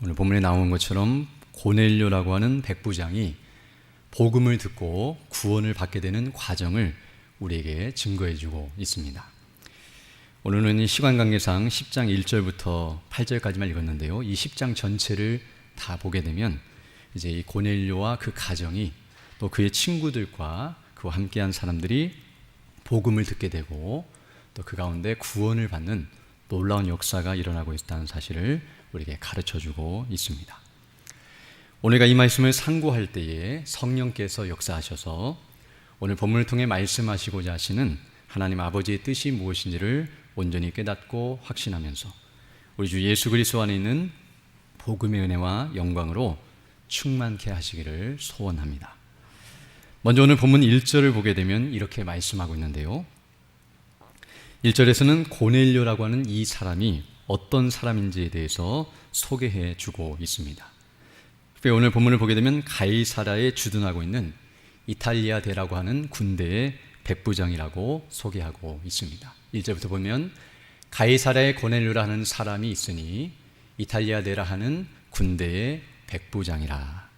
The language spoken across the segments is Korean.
오늘 본문에 나온 것처럼 고넬료라고 하는 백부장이 복음을 듣고 구원을 받게 되는 과정을 우리에게 증거해 주고 있습니다. 오늘은 이 시간 관계상 10장 1절부터 8절까지만 읽었는데요. 이 10장 전체를 다 보게 되면 이제 이 고넬료와 그 가정이 또 그의 친구들과 그와 함께한 사람들이 복음을 듣게 되고 또 그 가운데 구원을 받는 놀라운 역사가 일어나고 있다는 사실을 우리에게 가르쳐주고 있습니다. 오늘과 이 말씀을 상고할 때에 성령께서 역사하셔서 오늘 본문을 통해 말씀하시고자 하시는 하나님 아버지의 뜻이 무엇인지를 온전히 깨닫고 확신하면서 우리 주 예수 그리스도 안에 있는 복음의 은혜와 영광으로 충만케 하시기를 소원합니다. 먼저 오늘 본문 1절을 보게 되면 이렇게 말씀하고 있는데요. 1절에서는 고넬료라고 하는 이 사람이 어떤 사람인지에 대해서 소개해 주고 있습니다. 오늘 본문을 보게 되면 가이사랴에 주둔하고 있는 이탈리아 대라고 하는 군대의 백부장이라고 소개하고 있습니다. 1절부터 보면 가이사랴에 고넬료라 하는 사람이 있으니 이탈리아 대라 하는 군대의 백부장이라.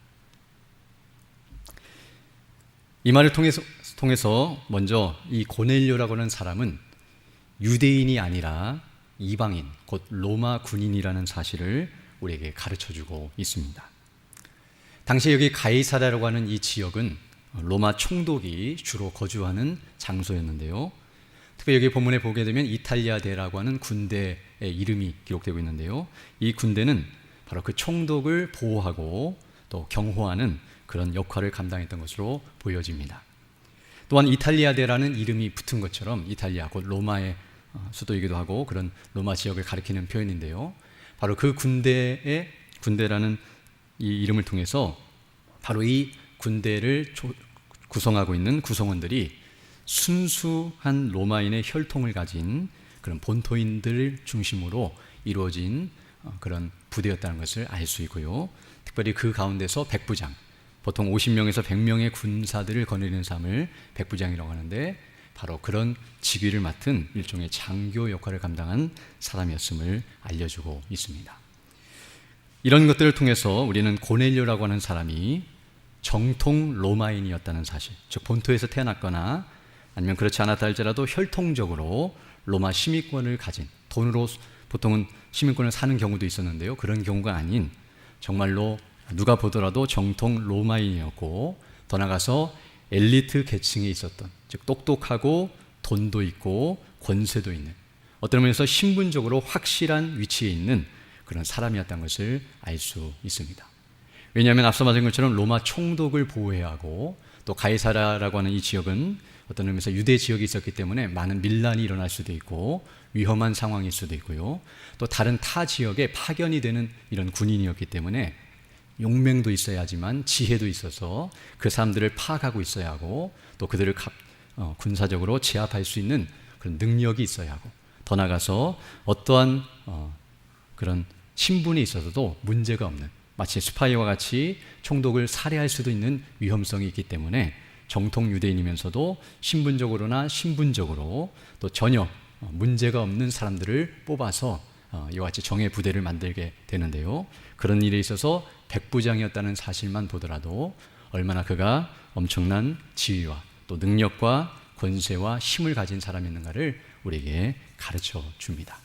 이 말을 통해서 먼저 이 고넬료라고 하는 사람은 유대인이 아니라 이방인, 곧 로마 군인이라는 사실을 우리에게 가르쳐주고 있습니다. 당시 여기 가이사랴라고 하는 이 지역은 로마 총독이 주로 거주하는 장소였는데요. 특히 여기 본문에 보게 되면 이탈리아 대라고 하는 군대의 이름이 기록되고 있는데요. 이 군대는 바로 그 총독을 보호하고 또 경호하는 그런 역할을 감당했던 것으로 보여집니다. 또한 이탈리아 대라는 이름이 붙은 것처럼 이탈리아, 곧 로마의 수도이기도 하고 그런 로마 지역을 가리키는 표현인데요. 바로 그 군대라는 이 이름을 통해서 바로 이 군대를 구성하고 있는 구성원들이 순수한 로마인의 혈통을 가진 그런 본토인들을 중심으로 이루어진 그런 부대였다는 것을 알 수 있고요. 특별히 그 가운데서 백부장, 보통 50명에서 100명의 군사들을 거느리는 삶을 백부장이라고 하는데 바로 그런 직위를 맡은 일종의 장교 역할을 감당한 사람이었음을 알려주고 있습니다. 이런 것들을 통해서 우리는 고넬료라고 하는 사람이 정통 로마인이었다는 사실, 즉 본토에서 태어났거나 아니면 그렇지 않았다 할지라도 혈통적으로 로마 시민권을 가진, 돈으로 보통은 시민권을 사는 경우도 있었는데요. 그런 경우가 아닌 정말로 누가 보더라도 정통 로마인이었고 더 나아가서 엘리트 계층에 있었던, 즉 똑똑하고 돈도 있고 권세도 있는, 어떤 면에서 신분적으로 확실한 위치에 있는 그런 사람이었다는 것을 알 수 있습니다. 왜냐하면 앞서 말한 것처럼 로마 총독을 보호해야 하고 또 가이사랴라고 하는 이 지역은 어떤 의미에서 유대 지역이 있었기 때문에 많은 밀란이 일어날 수도 있고 위험한 상황일 수도 있고요. 또 다른 타 지역에 파견이 되는 이런 군인이었기 때문에 용맹도 있어야 하지만 지혜도 있어서 그 사람들을 파악하고 있어야 하고 또 그들을 군사적으로 제압할 수 있는 그런 능력이 있어야 하고 더 나아가서 어떠한 그런 신분이 있어서도 문제가 없는, 마치 스파이와 같이 총독을 살해할 수도 있는 위험성이 있기 때문에 정통 유대인이면서도 신분적으로나 신분적으로 또 전혀 문제가 없는 사람들을 뽑아서 이와 같이 정예 부대를 만들게 되는데요. 그런 일에 있어서 백부장이었다는 사실만 보더라도 얼마나 그가 엄청난 지위와 또 능력과 권세와 힘을 가진 사람이었는가를 우리에게 가르쳐 줍니다.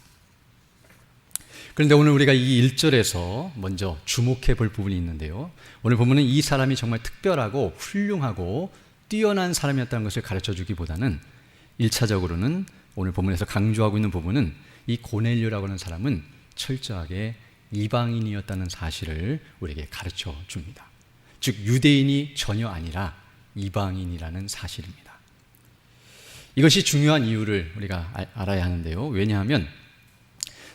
그런데 오늘 우리가 이 1절에서 먼저 주목해 볼 부분이 있는데요. 오늘 보면은 이 사람이 정말 특별하고 훌륭하고 뛰어난 사람이었다는 것을 가르쳐 주기보다는 1차적으로는 오늘 본문에서 강조하고 있는 부분은 이 고넬료라고 하는 사람은 철저하게 이방인이었다는 사실을 우리에게 가르쳐 줍니다. 즉 유대인이 전혀 아니라 이방인이라는 사실입니다. 이것이 중요한 이유를 우리가 알아야 하는데요. 왜냐하면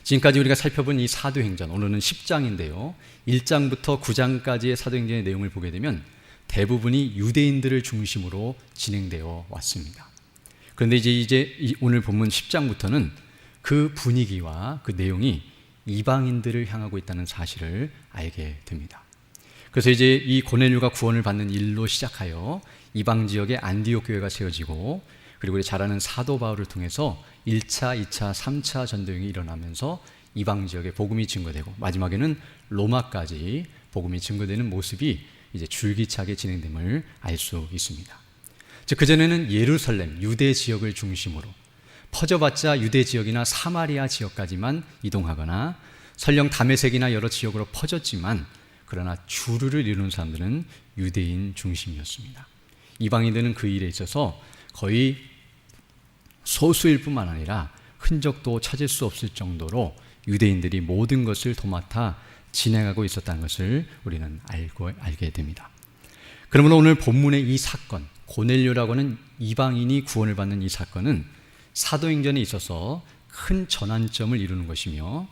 지금까지 우리가 살펴본 이 사도행전, 오늘은 10장인데요. 1장부터 9장까지의 사도행전의 내용을 보게 되면 대부분이 유대인들을 중심으로 진행되어 왔습니다. 그런데 이제 오늘 본문 10장부터는 그 분위기와 그 내용이 이방인들을 향하고 있다는 사실을 알게 됩니다. 그래서 이제 이 고넬료가 구원을 받는 일로 시작하여 이방 지역에 안디옥 교회가 세워지고 그리고 우리 잘 아는 사도 바울을 통해서 1차, 2차, 3차 전도행이 일어나면서 이방 지역에 복음이 증거되고 마지막에는 로마까지 복음이 증거되는 모습이 이제 줄기차게 진행됨을 알 수 있습니다. 즉 그전에는 예루살렘, 유대 지역을 중심으로 퍼져봤자 유대 지역이나 사마리아 지역까지만 이동하거나 설령 다메섹이나 여러 지역으로 퍼졌지만 그러나 주류를 이루는 사람들은 유대인 중심이었습니다. 이방인들은 그 일에 있어서 거의 소수일 뿐만 아니라 흔적도 찾을 수 없을 정도로 유대인들이 모든 것을 도맡아 진행하고 있었다는 것을 우리는 알게 됩니다. 그러므로 오늘 본문의 이 사건, 고넬료라고 하는 이방인이 구원을 받는 이 사건은 사도행전에 있어서 큰 전환점을 이루는 것이며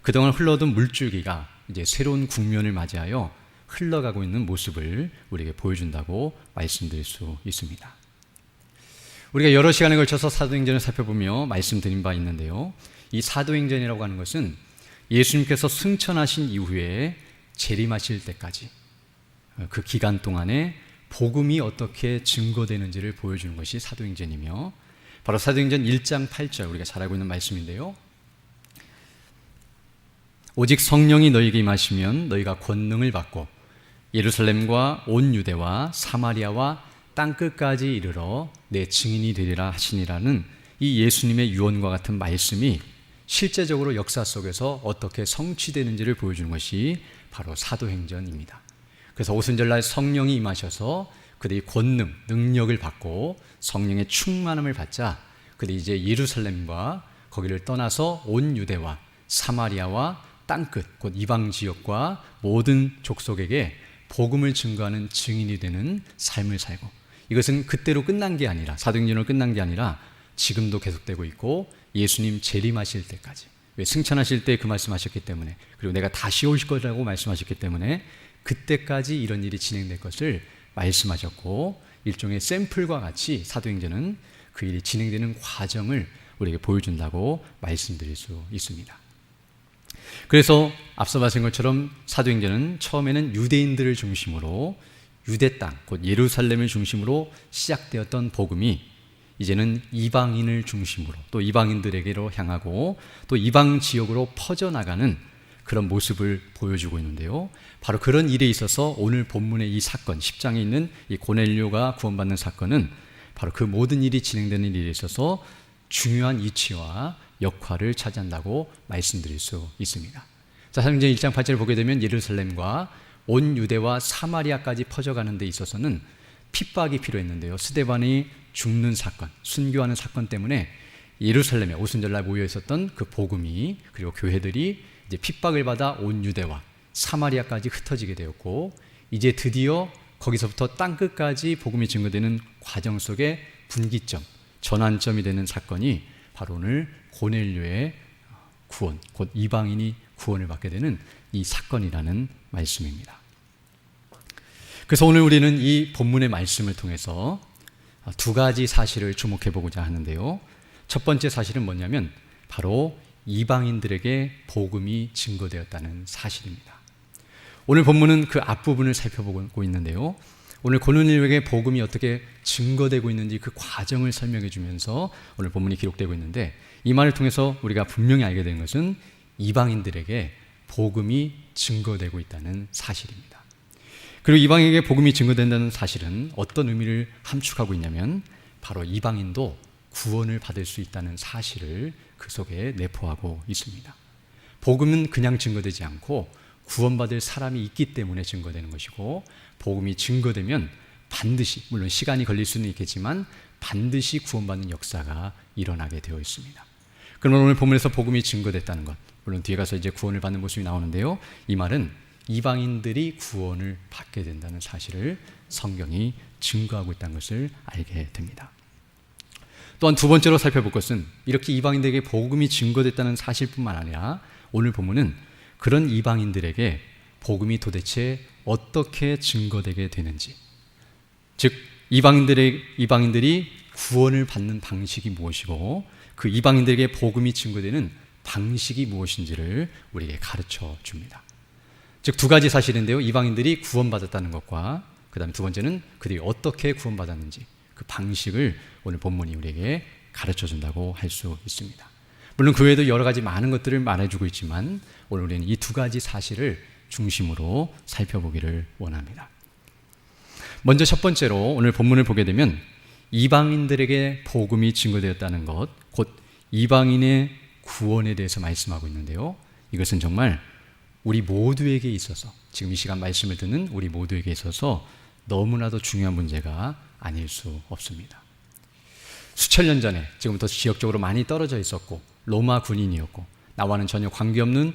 그동안 흘러오던 물줄기가 이제 새로운 국면을 맞이하여 흘러가고 있는 모습을 우리에게 보여준다고 말씀드릴 수 있습니다. 우리가 여러 시간에 걸쳐서 사도행전을 살펴보며 말씀드린 바 있는데요. 이 사도행전이라고 하는 것은 예수님께서 승천하신 이후에 재림하실 때까지 그 기간 동안에 복음이 어떻게 증거되는지를 보여주는 것이 사도행전이며 바로 사도행전 1장 8절 우리가 잘 알고 있는 말씀인데요. 오직 성령이 너희에게 임하시면 너희가 권능을 받고 예루살렘과 온 유대와 사마리아와 땅끝까지 이르러 내 증인이 되리라 하시니라는 이 예수님의 유언과 같은 말씀이 실제적으로 역사 속에서 어떻게 성취되는지를 보여주는 것이 바로 사도행전입니다. 그래서 오순절날 성령이 임하셔서 그들이 권능, 능력을 받고 성령의 충만함을 받자 그들이 이제 예루살렘과 거기를 떠나서 온 유대와 사마리아와 땅끝, 곧 이방 지역과 모든 족속에게 복음을 증거하는 증인이 되는 삶을 살고 이것은 그때로 끝난 게 아니라 사도행전으로 끝난 게 아니라 지금도 계속되고 있고 예수님 재림하실 때까지 왜 승천하실 때 그 말씀하셨기 때문에 그리고 내가 다시 오실 거라고 말씀하셨기 때문에 그때까지 이런 일이 진행될 것을 말씀하셨고 일종의 샘플과 같이 사도행전은 그 일이 진행되는 과정을 우리에게 보여준다고 말씀드릴 수 있습니다. 그래서 앞서 말씀한 것처럼 사도행전은 처음에는 유대인들을 중심으로 유대 땅, 곧 예루살렘을 중심으로 시작되었던 복음이 이제는 이방인을 중심으로 또 이방인들에게로 향하고 또 이방 지역으로 퍼져나가는 그런 모습을 보여주고 있는데요. 바로 그런 일에 있어서 오늘 본문의 이 사건, 10장에 있는 이 고넬료가 구원받는 사건은 바로 그 모든 일이 진행되는 일에 있어서 중요한 이치와 역할을 차지한다고 말씀드릴 수 있습니다. 자, 사도행전 1장 8절을 보게 되면 예루살렘과 온 유대와 사마리아까지 퍼져가는 데 있어서는 핍박이 필요했는데요. 스데반이 죽는 사건, 순교하는 사건 때문에 예루살렘에 오순절날 모여 있었던 그 복음이 그리고 교회들이 이제 핍박을 받아 온 유대와 사마리아까지 흩어지게 되었고 이제 드디어 거기서부터 땅끝까지 복음이 증거되는 과정 속에 분기점, 전환점이 되는 사건이 바로 오늘 고넬료의 구원, 곧 이방인이 구원을 받게 되는 이 사건이라는 말씀입니다. 그래서 오늘 우리는 이 본문의 말씀을 통해서 두 가지 사실을 주목해 보고자 하는데요. 첫 번째 사실은 뭐냐면 바로 이방인들에게 복음이 증거되었다는 사실입니다. 오늘 본문은 그 앞부분을 살펴보고 있는데요. 오늘 고넬료에게 복음이 어떻게 증거되고 있는지 그 과정을 설명해 주면서 오늘 본문이 기록되고 있는데 이 말을 통해서 우리가 분명히 알게 되는 것은 이방인들에게 복음이 증거되고 있다는 사실입니다. 그리고 이방인에게 복음이 증거된다는 사실은 어떤 의미를 함축하고 있냐면 바로 이방인도 구원을 받을 수 있다는 사실을 그 속에 내포하고 있습니다. 복음은 그냥 증거되지 않고 구원받을 사람이 있기 때문에 증거되는 것이고 복음이 증거되면 반드시, 물론 시간이 걸릴 수는 있겠지만 반드시 구원받는 역사가 일어나게 되어 있습니다. 그러면 오늘 본문에서 복음이 증거됐다는 것, 물론 뒤에 가서 이제 구원을 받는 모습이 나오는데요. 이 말은 이방인들이 구원을 받게 된다는 사실을 성경이 증거하고 있다는 것을 알게 됩니다. 또한 두 번째로 살펴볼 것은 이렇게 이방인들에게 복음이 증거됐다는 사실뿐만 아니라 오늘 본문은 그런 이방인들에게 복음이 도대체 어떻게 증거되게 되는지, 즉 이방인들이 구원을 받는 방식이 무엇이고 그 이방인들에게 복음이 증거되는 방식이 무엇인지를 우리에게 가르쳐 줍니다. 즉 두 가지 사실인데요. 이방인들이 구원받았다는 것과 그 다음에 두 번째는 그들이 어떻게 구원받았는지 그 방식을 오늘 본문이 우리에게 가르쳐 준다고 할 수 있습니다. 물론 그 외에도 여러 가지 많은 것들을 말해주고 있지만 오늘 우리는 이 두 가지 사실을 중심으로 살펴보기를 원합니다. 먼저 첫 번째로 오늘 본문을 보게 되면 이방인들에게 복음이 증거되었다는 것, 곧 이방인의 구원에 대해서 말씀하고 있는데요. 이것은 정말 우리 모두에게 있어서, 지금 이 시간 말씀을 듣는 우리 모두에게 있어서 너무나도 중요한 문제가 아닐 수 없습니다. 수천 년 전에, 지금부터 지역적으로 많이 떨어져 있었고 로마 군인이었고 나와는 전혀 관계없는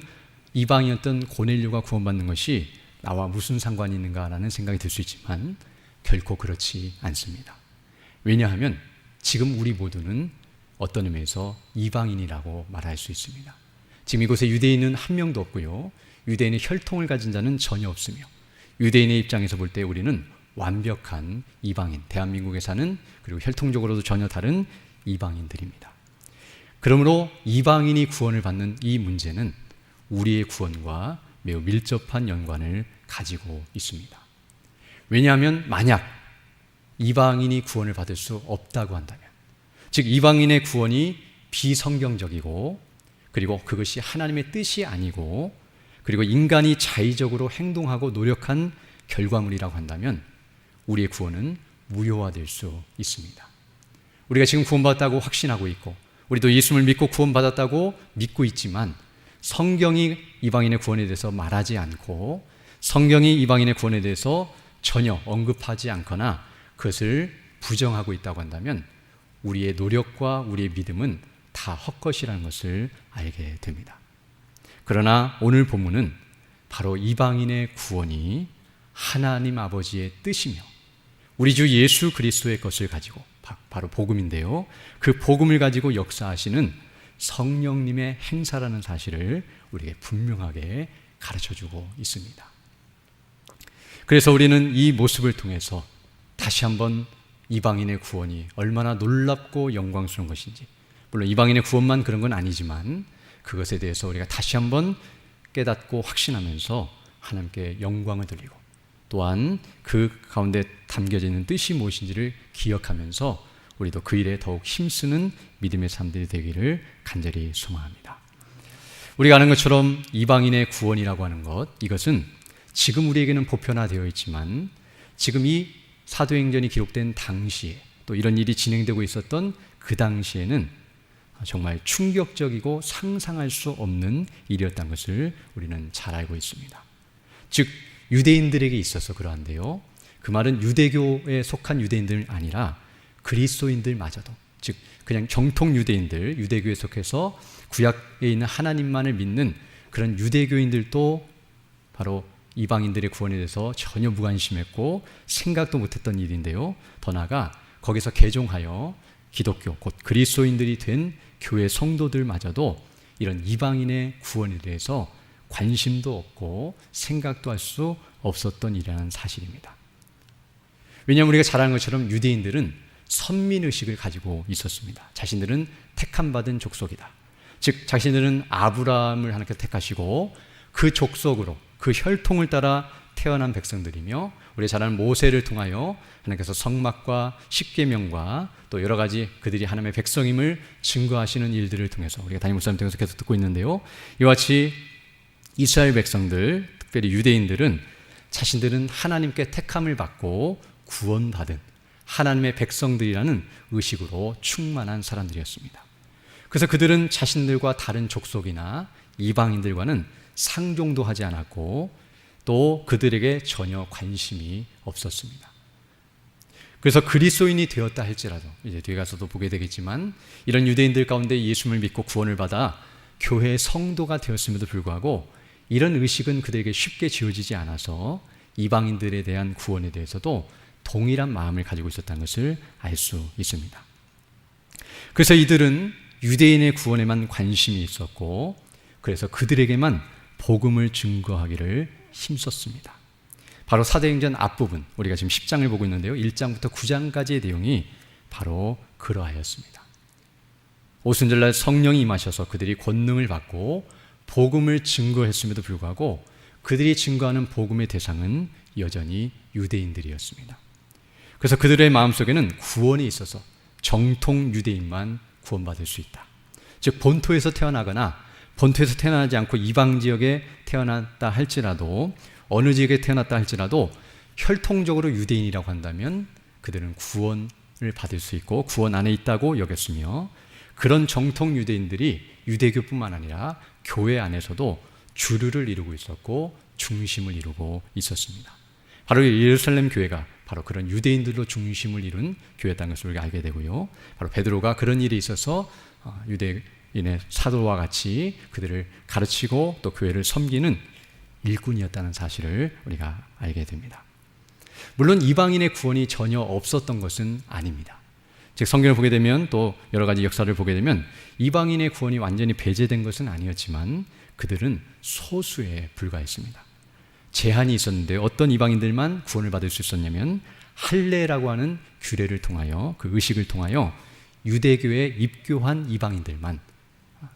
이방이었던 고넬료가 구원받는 것이 나와 무슨 상관이 있는가라는 생각이 들 수 있지만 결코 그렇지 않습니다. 왜냐하면 지금 우리 모두는 어떤 의미에서 이방인이라고 말할 수 있습니다. 지금 이곳에 유대인은 한 명도 없고요, 유대인의 혈통을 가진 자는 전혀 없으며 유대인의 입장에서 볼 때 우리는 완벽한 이방인, 대한민국에 사는, 그리고 혈통적으로도 전혀 다른 이방인들입니다. 그러므로 이방인이 구원을 받는 이 문제는 우리의 구원과 매우 밀접한 연관을 가지고 있습니다. 왜냐하면 만약 이방인이 구원을 받을 수 없다고 한다면, 즉 이방인의 구원이 비성경적이고 그리고 그것이 하나님의 뜻이 아니고 그리고 인간이 자의적으로 행동하고 노력한 결과물이라고 한다면 우리의 구원은 무효화될 수 있습니다. 우리가 지금 구원받았다고 확신하고 있고 우리도 예수를 믿고 구원받았다고 믿고 있지만 성경이 이방인의 구원에 대해서 말하지 않고 성경이 이방인의 구원에 대해서 전혀 언급하지 않거나 그것을 부정하고 있다고 한다면 우리의 노력과 우리의 믿음은 다 헛것이라는 것을 알게 됩니다. 그러나 오늘 본문은 바로 이방인의 구원이 하나님 아버지의 뜻이며 우리 주 예수 그리스도의 것을 가지고, 바로 복음인데요, 그 복음을 가지고 역사하시는 성령님의 행사라는 사실을 우리에게 분명하게 가르쳐주고 있습니다. 그래서 우리는 이 모습을 통해서 다시 한번 이방인의 구원이 얼마나 놀랍고 영광스러운 것인지, 물론 이방인의 구원만 그런 건 아니지만 그것에 대해서 우리가 다시 한번 깨닫고 확신하면서 하나님께 영광을 돌리고 또한 그 가운데 담겨져 있는 뜻이 무엇인지를 기억하면서 우리도 그 일에 더욱 힘쓰는 믿음의 사람들이 되기를 간절히 소망합니다. 우리가 아는 것처럼 이방인의 구원이라고 하는 것, 이것은 지금 우리에게는 보편화되어 있지만 지금 이 사도행전이 기록된 당시에 또 이런 일이 진행되고 있었던 그 당시에는 정말 충격적이고 상상할 수 없는 일이었다는 것을 우리는 잘 알고 있습니다. 즉 유대인들에게 있어서 그러한데요, 그 말은 유대교에 속한 유대인들 아니라 그리스도인들마저도, 즉 그냥 정통 유대인들, 유대교에 속해서 구약에 있는 하나님만을 믿는 그런 유대교인들도 바로 이방인들의 구원에 대해서 전혀 무관심했고 생각도 못했던 일인데요, 더 나아가 거기서 개종하여 기독교, 곧 그리스도인들이 된 교회 성도들마저도 이런 이방인의 구원에 대해서 관심도 없고 생각도 할 수 없었던 일이라는 사실입니다. 왜냐하면 우리가 잘 아는 것처럼 유대인들은 선민의식을 가지고 있었습니다. 자신들은 택함받은 족속이다. 즉 자신들은 아브라함을 하나님께서 택하시고 그 족속으로, 그 혈통을 따라 태어난 백성들이며 우리가 잘 아는 모세를 통하여 하나님께서 성막과 십계명과 또 여러 가지 그들이 하나님의 백성임을 증거하시는 일들을 통해서 우리가 담임 목사님 통해서 계속 듣고 있는데요, 이와 같이 이스라엘 백성들, 특별히 유대인들은 자신들은 하나님께 택함을 받고 구원받은 하나님의 백성들이라는 의식으로 충만한 사람들이었습니다. 그래서 그들은 자신들과 다른 족속이나 이방인들과는 상종도 하지 않았고 또 그들에게 전혀 관심이 없었습니다. 그래서 그리스도인이 되었다 할지라도, 이제 뒤에 가서도 보게 되겠지만 이런 유대인들 가운데 예수를 믿고 구원을 받아 교회의 성도가 되었음에도 불구하고 이런 의식은 그들에게 쉽게 지워지지 않아서 이방인들에 대한 구원에 대해서도 동일한 마음을 가지고 있었다는 것을 알 수 있습니다. 그래서 이들은 유대인의 구원에만 관심이 있었고 그래서 그들에게만 복음을 증거하기를 힘썼습니다. 바로 사도행전 앞부분, 우리가 지금 10장을 보고 있는데요, 1장부터 9장까지의 내용이 바로 그러하였습니다. 오순절날 성령이 임하셔서 그들이 권능을 받고 복음을 증거했음에도 불구하고 그들이 증거하는 복음의 대상은 여전히 유대인들이었습니다. 그래서 그들의 마음속에는 구원에 있어서 정통 유대인만 구원받을 수 있다. 즉 본토에서 태어나거나 본토에서 태어나지 않고 이방 지역에 태어났다 할지라도, 어느 지역에 태어났다 할지라도 혈통적으로 유대인이라고 한다면 그들은 구원을 받을 수 있고 구원 안에 있다고 여겼으며, 그런 정통 유대인들이 유대교뿐만 아니라 교회 안에서도 주류를 이루고 있었고 중심을 이루고 있었습니다. 바로 예루살렘 교회가 바로 그런 유대인들로 중심을 이룬 교회였다는 것을 우리가 알게 되고요. 바로 베드로가 그런 일에 있어서 유대인의 사도와 같이 그들을 가르치고 또 교회를 섬기는 일꾼이었다는 사실을 우리가 알게 됩니다. 물론 이방인의 구원이 전혀 없었던 것은 아닙니다. 즉 성경을 보게 되면 또 여러 가지 역사를 보게 되면 이방인의 구원이 완전히 배제된 것은 아니었지만 그들은 소수에 불과했습니다. 제한이 있었는데 어떤 이방인들만 구원을 받을 수 있었냐면 할례라고 하는 규례를 통하여, 그 의식을 통하여 유대교에 입교한 이방인들만,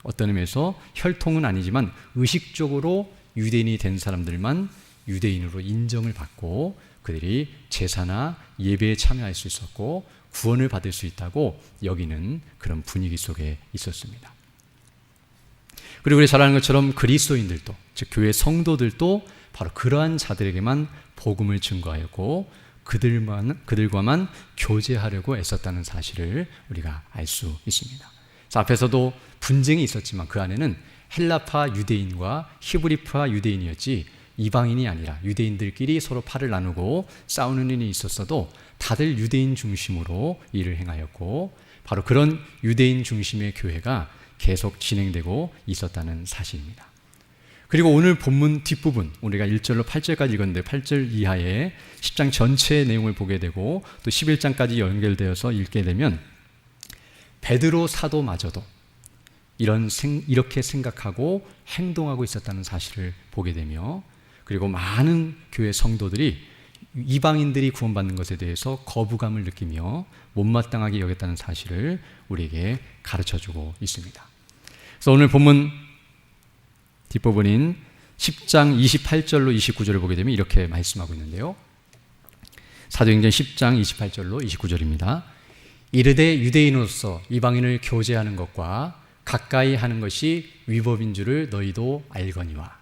어떤 의미에서 혈통은 아니지만 의식적으로 유대인이 된 사람들만 유대인으로 인정을 받고 그들이 제사나 예배에 참여할 수 있었고 구원을 받을 수 있다고 여기는 그런 분위기 속에 있었습니다. 그리고 우리 잘 아는 것처럼 그리스도인들도, 즉 교회 성도들도 바로 그러한 자들에게만 복음을 증거하였고 그들과만 교제하려고 애썼다는 사실을 우리가 알 수 있습니다. 그래서 앞에서도 분쟁이 있었지만 그 안에는 헬라파 유대인과 히브리파 유대인이었지 이방인이 아니라 유대인들끼리 서로 팔을 나누고 싸우는 일이 있었어도 다들 유대인 중심으로 일을 행하였고 바로 그런 유대인 중심의 교회가 계속 진행되고 있었다는 사실입니다. 그리고 오늘 본문 뒷부분, 우리가 1절로 8절까지 읽었는데 8절 이하에 10장 전체의 내용을 보게 되고 또 11장까지 연결되어서 읽게 되면 베드로 사도마저도 이렇게 생각하고 행동하고 있었다는 사실을 보게 되며, 그리고 많은 교회 성도들이 이방인들이 구원받는 것에 대해서 거부감을 느끼며 못마땅하게 여겼다는 사실을 우리에게 가르쳐주고 있습니다. 그래서 오늘 본문 뒷부분인 10장 28절로 29절을 보게 되면 이렇게 말씀하고 있는데요. 사도행전 10장 28절로 29절입니다. 이르되 유대인으로서 이방인을 교제하는 것과 가까이 하는 것이 위법인 줄을 너희도 알거니와.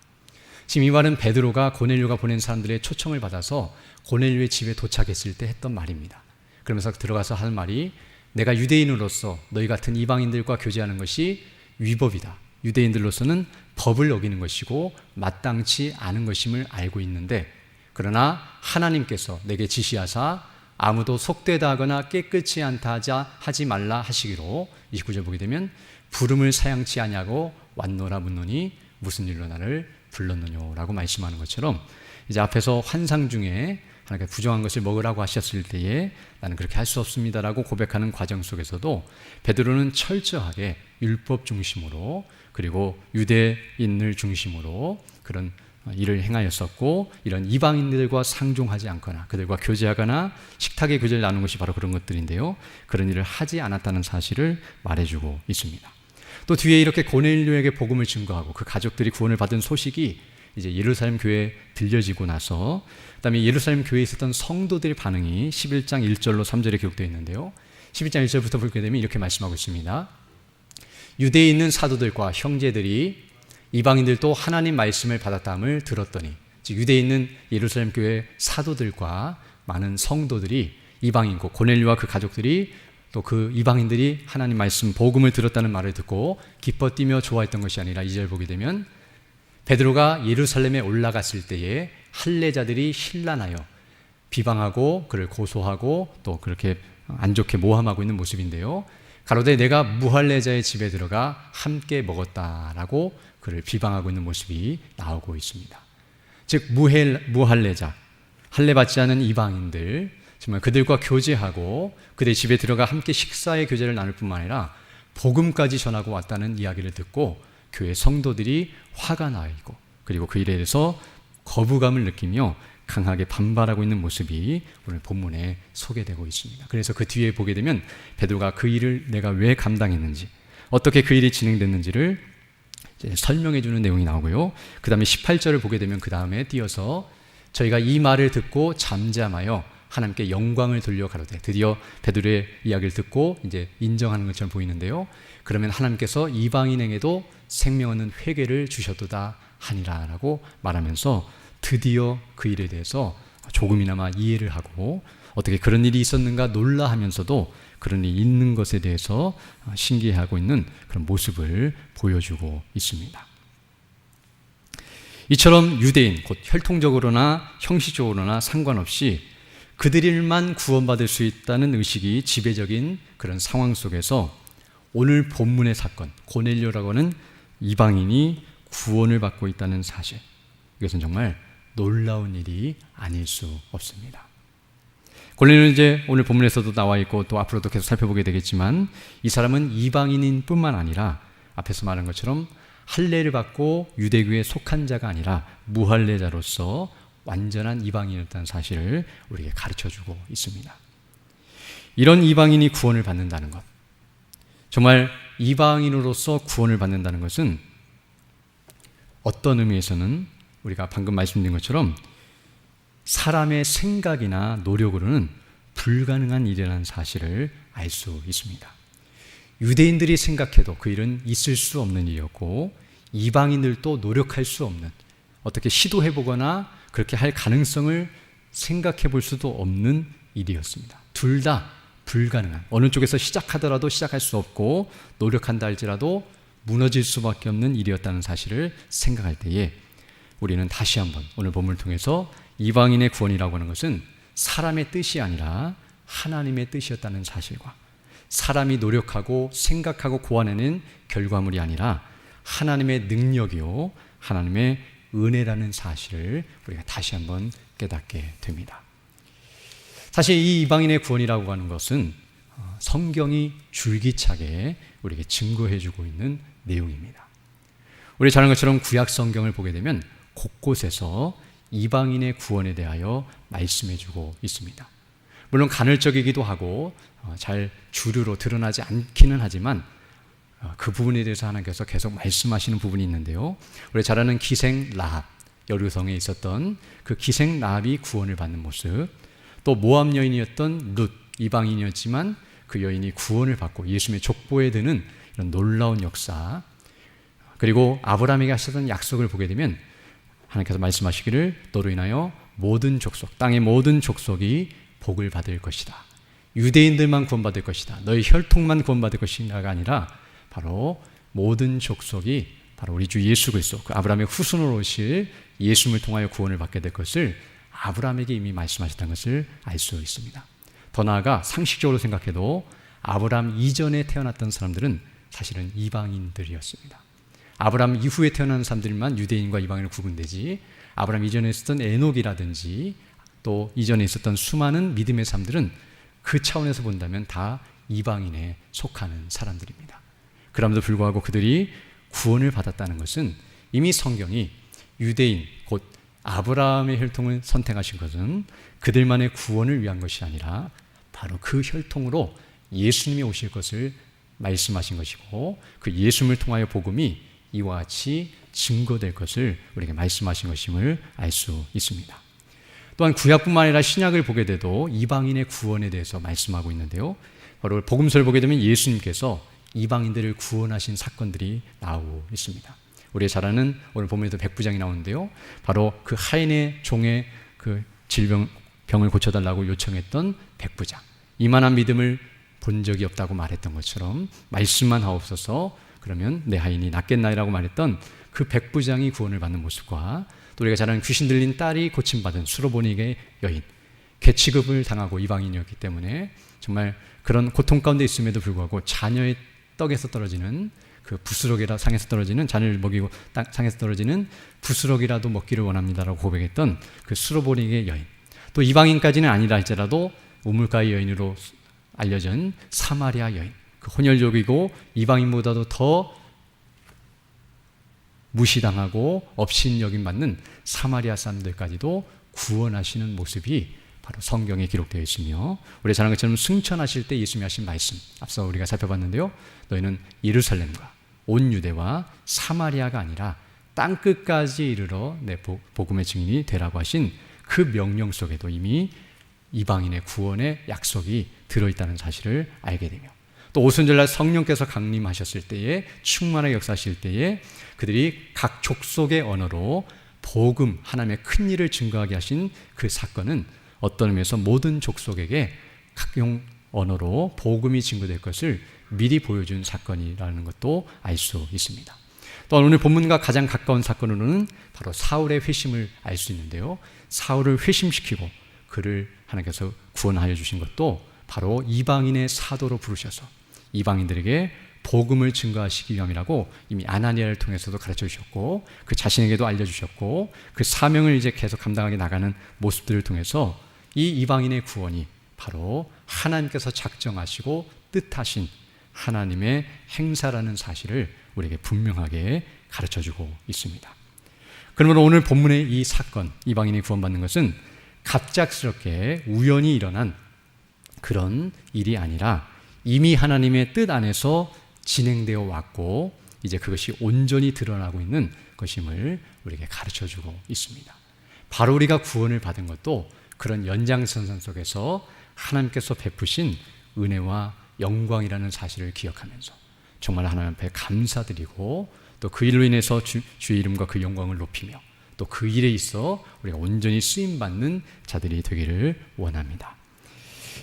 지금 이 말은 베드로가 고넬료가 보낸 사람들의 초청을 받아서 고넬료의 집에 도착했을 때 했던 말입니다. 그러면서 들어가서 하는 말이, 내가 유대인으로서 너희 같은 이방인들과 교제하는 것이 위법이다. 유대인들로서는 법을 어기는 것이고 마땅치 않은 것임을 알고 있는데, 그러나 하나님께서 내게 지시하사 아무도 속되다 하거나 깨끗이 않다 하지 말라 하시기로, 29절 보게 되면 부름을 사양치 아니하고 왔노라 묻노니 무슨 일로 나를 불렀느냐라고 말씀하는 것처럼, 이제 앞에서 환상 중에 하나님께 부정한 것을 먹으라고 하셨을 때에 나는 그렇게 할 수 없습니다라고 고백하는 과정 속에서도 베드로는 철저하게 율법 중심으로 그리고 유대인을 중심으로 그런 일을 행하였었고, 이런 이방인들과 상종하지 않거나 그들과 교제하거나 식탁의 교제를 나누는 것이 바로 그런 것들인데요, 그런 일을 하지 않았다는 사실을 말해주고 있습니다. 또 뒤에 이렇게 고넬료에게 복음을 증거하고 그 가족들이 구원을 받은 소식이 이제 예루살렘 교회에 들려지고 나서, 그다음에 예루살렘 교회에 있었던 성도들의 반응이 11장 1절로 3절에 기록되어 있는데요, 11장 1절부터 보게 되면 이렇게 말씀하고 있습니다. 유대에 있는 사도들과 형제들이 이방인들도 하나님 말씀을 받았다함을 들었더니, 즉 유대에 있는 예루살렘 교회 사도들과 많은 성도들이 이방인고 고넬료와 그 가족들이 또 그 이방인들이 하나님 말씀 복음을 들었다는 말을 듣고 기뻐 뛰며 좋아했던 것이 아니라 2절 보게 되면 베드로가 예루살렘에 올라갔을 때에 할례자들이 신란하여 비방하고 그를 고소하고 또 그렇게 안 좋게 모함하고 있는 모습인데요, 가로되 내가 무할례자의 집에 들어가 함께 먹었다라고 그를 비방하고 있는 모습이 나오고 있습니다. 즉 무할례자, 할례 받지 않은 이방인들, 정말 그들과 교제하고 그들 집에 들어가 함께 식사의 교제를 나눌 뿐만 아니라 복음까지 전하고 왔다는 이야기를 듣고 교회 성도들이 화가 나 있고 그리고 그 일에 대해서 거부감을 느끼며 강하게 반발하고 있는 모습이 오늘 본문에 소개되고 있습니다. 그래서 그 뒤에 보게 되면 베드로가 그 일을 내가 왜 감당했는지, 어떻게 그 일이 진행됐는지를 설명해 주는 내용이 나오고요, 그 다음에 18절을 보게 되면 그 다음에 띄어서 저희가 이 말을 듣고 잠잠하여 하나님께 영광을 돌려 가로되, 드디어 베드로의 이야기를 듣고 이제 인정하는 것처럼 보이는데요. 그러면 하나님께서 이방인에게도 생명 얻는 회개를 주셨도다 하니라라고 말하면서 드디어 그 일에 대해서 조금이나마 이해를 하고 어떻게 그런 일이 있었는가 놀라하면서도 그런 일이 있는 것에 대해서 신기해하고 있는 그런 모습을 보여주고 있습니다. 이처럼 유대인, 곧 혈통적으로나 형식적으로나 상관없이 그들만 구원받을 수 있다는 의식이 지배적인 그런 상황 속에서 오늘 본문의 사건, 고넬료라고 하는 이방인이 구원을 받고 있다는 사실, 이것은 정말 놀라운 일이 아닐 수 없습니다. 고넬료는 이제 오늘 본문에서도 나와 있고 또 앞으로도 계속 살펴보게 되겠지만, 이 사람은 이방인인 뿐만 아니라 앞에서 말한 것처럼 할례를 받고 유대교에 속한 자가 아니라 무할례자로서 완전한 이방인이었다는 사실을 우리에게 가르쳐주고 있습니다. 이런 이방인이 구원을 받는다는 것, 정말 이방인으로서 구원을 받는다는 것은 어떤 의미에서는 우리가 방금 말씀드린 것처럼 사람의 생각이나 노력으로는 불가능한 일이라는 사실을 알 수 있습니다. 유대인들이 생각해도 그 일은 있을 수 없는 일이었고, 이방인들도 노력할 수 없는, 어떻게 시도해보거나 그렇게 할 가능성을 생각해 볼 수도 없는 일이었습니다. 둘 다 불가능한, 어느 쪽에서 시작하더라도 시작할 수 없고 노력한다 할지라도 무너질 수밖에 없는 일이었다는 사실을 생각할 때에 우리는 다시 한번 오늘 본문을 통해서 이방인의 구원이라고 하는 것은 사람의 뜻이 아니라 하나님의 뜻이었다는 사실과, 사람이 노력하고 생각하고 고안해낸 결과물이 아니라 하나님의 능력이요 하나님의 은혜라는 사실을 우리가 다시 한번 깨닫게 됩니다. 사실 이 이방인의 구원이라고 하는 것은 성경이 줄기차게 우리에게 증거해주고 있는 내용입니다. 우리 잘 아는 것처럼 구약 성경을 보게 되면 곳곳에서 이방인의 구원에 대하여 말씀해주고 있습니다. 물론 간헐적이기도 하고 잘 주류로 드러나지 않기는 하지만 그 부분에 대해서 하나님께서 계속 말씀하시는 부분이 있는데요. 우리 잘 아는 기생 라합, 여리고성에 있었던 그 기생 라합이 구원을 받는 모습, 또 모압 여인이었던 룻, 이방인이었지만 그 여인이 구원을 받고 예수님의 족보에 드는 이런 놀라운 역사, 그리고 아브라함에게 하셨던 약속을 보게 되면 하나님께서 말씀하시기를 너로 인하여 모든 족속, 땅의 모든 족속이 복을 받을 것이다. 유대인들만 구원받을 것이다. 너희 혈통만 구원받을 것이다가 아니라 바로 모든 족속이 바로 우리 주 예수 그리스도, 그 아브라함의 후손으로 오실 예수님을 통하여 구원을 받게 될 것을 아브라함에게 이미 말씀하셨다는 것을 알 수 있습니다. 더 나아가 상식적으로 생각해도 아브라함 이전에 태어났던 사람들은 사실은 이방인들이었습니다. 아브라함 이후에 태어난 사람들만 유대인과 이방인으로 구분되지, 아브라함 이전에 있었던 에녹이라든지 또 이전에 있었던 수많은 믿음의 사람들은 그 차원에서 본다면 다 이방인에 속하는 사람들입니다. 그럼에도 불구하고 그들이 구원을 받았다는 것은 이미 성경이 유대인, 곧 아브라함의 혈통을 선택하신 것은 그들만의 구원을 위한 것이 아니라 바로 그 혈통으로 예수님이 오실 것을 말씀하신 것이고, 그 예수님을 통하여 복음이 이와 같이 증거될 것을 우리에게 말씀하신 것임을 알 수 있습니다. 또한 구약뿐만 아니라 신약을 보게 돼도 이방인의 구원에 대해서 말씀하고 있는데요. 바로 복음서를 보게 되면 예수님께서 이방인들을 구원하신 사건들이 나오고 있습니다. 우리가 잘 아는 오늘 본문에도 백부장이 나오는데요. 바로 그 하인의 종의 그 병을 고쳐달라고 요청했던 백부장, 이만한 믿음을 본 적이 없다고 말했던 것처럼 말씀만 하옵소서 그러면 내 하인이 낫겠나이라고 말했던 그 백부장이 구원을 받는 모습과, 또 우리가 잘 아는 귀신 들린 딸이 고침받은 수로보니게의 여인, 괴취급을 당하고 이방인이었기 때문에 정말 그런 고통 가운데 있음에도 불구하고 자녀의 떡에서 떨어지는 그 부스러기라 상에서 떨어지는, 자녀를 먹이고 상에서 떨어지는 부스러기라도 먹기를 원합니다라고 고백했던 그 수로보니게의 여인, 또 이방인까지는 아니라 할지라도 우물가의 여인으로 알려진 사마리아 여인, 그 혼혈족이고 이방인보다도 더 무시당하고 업신여김받는 사마리아 사람들까지도 구원하시는 모습이 바로 성경에 기록되어 있으며, 우리 잘 아는 것처럼 승천하실 때 예수님이 하신 말씀 앞서 우리가 살펴봤는데요. 너희는 예루살렘과 온 유대와 사마리아가 아니라 땅끝까지 이르러 내 복음의 증인이 되라고 하신 그 명령 속에도 이미 이방인의 구원의 약속이 들어있다는 사실을 알게 되며, 또 오순절날 성령께서 강림하셨을 때에, 충만하게 역사하실 때에 그들이 각 족속의 언어로 복음, 하나님의 큰 일을 증거하게 하신 그 사건은 어떤 의미에서 모든 족속에게 각종 언어로 복음이 증거될 것을 미리 보여준 사건이라는 것도 알 수 있습니다. 또한 오늘 본문과 가장 가까운 사건으로는 바로 사울의 회심을 알 수 있는데요. 사울을 회심시키고 그를 하나님께서 구원하여 주신 것도 바로 이방인의 사도로 부르셔서 이방인들에게 복음을 증거하시기 위함이라고 이미 아나니아를 통해서도 가르쳐 주셨고, 그 자신에게도 알려주셨고, 그 사명을 이제 계속 감당하게 나가는 모습들을 통해서 이 이방인의 구원이 바로 하나님께서 작정하시고 뜻하신 하나님의 행사라는 사실을 우리에게 분명하게 가르쳐주고 있습니다. 그러므로 오늘 본문의 이 사건, 이방인이 구원받는 것은 갑작스럽게 우연히 일어난 그런 일이 아니라 이미 하나님의 뜻 안에서 진행되어 왔고, 이제 그것이 온전히 드러나고 있는 것임을 우리에게 가르쳐주고 있습니다. 바로 우리가 구원을 받은 것도 그런 연장선상 속에서 하나님께서 베푸신 은혜와 영광이라는 사실을 기억하면서 정말 하나님 앞에 감사드리고, 또 그 일로 인해서 주의 이름과 그 영광을 높이며, 또 그 일에 있어 우리가 온전히 쓰임받는 자들이 되기를 원합니다.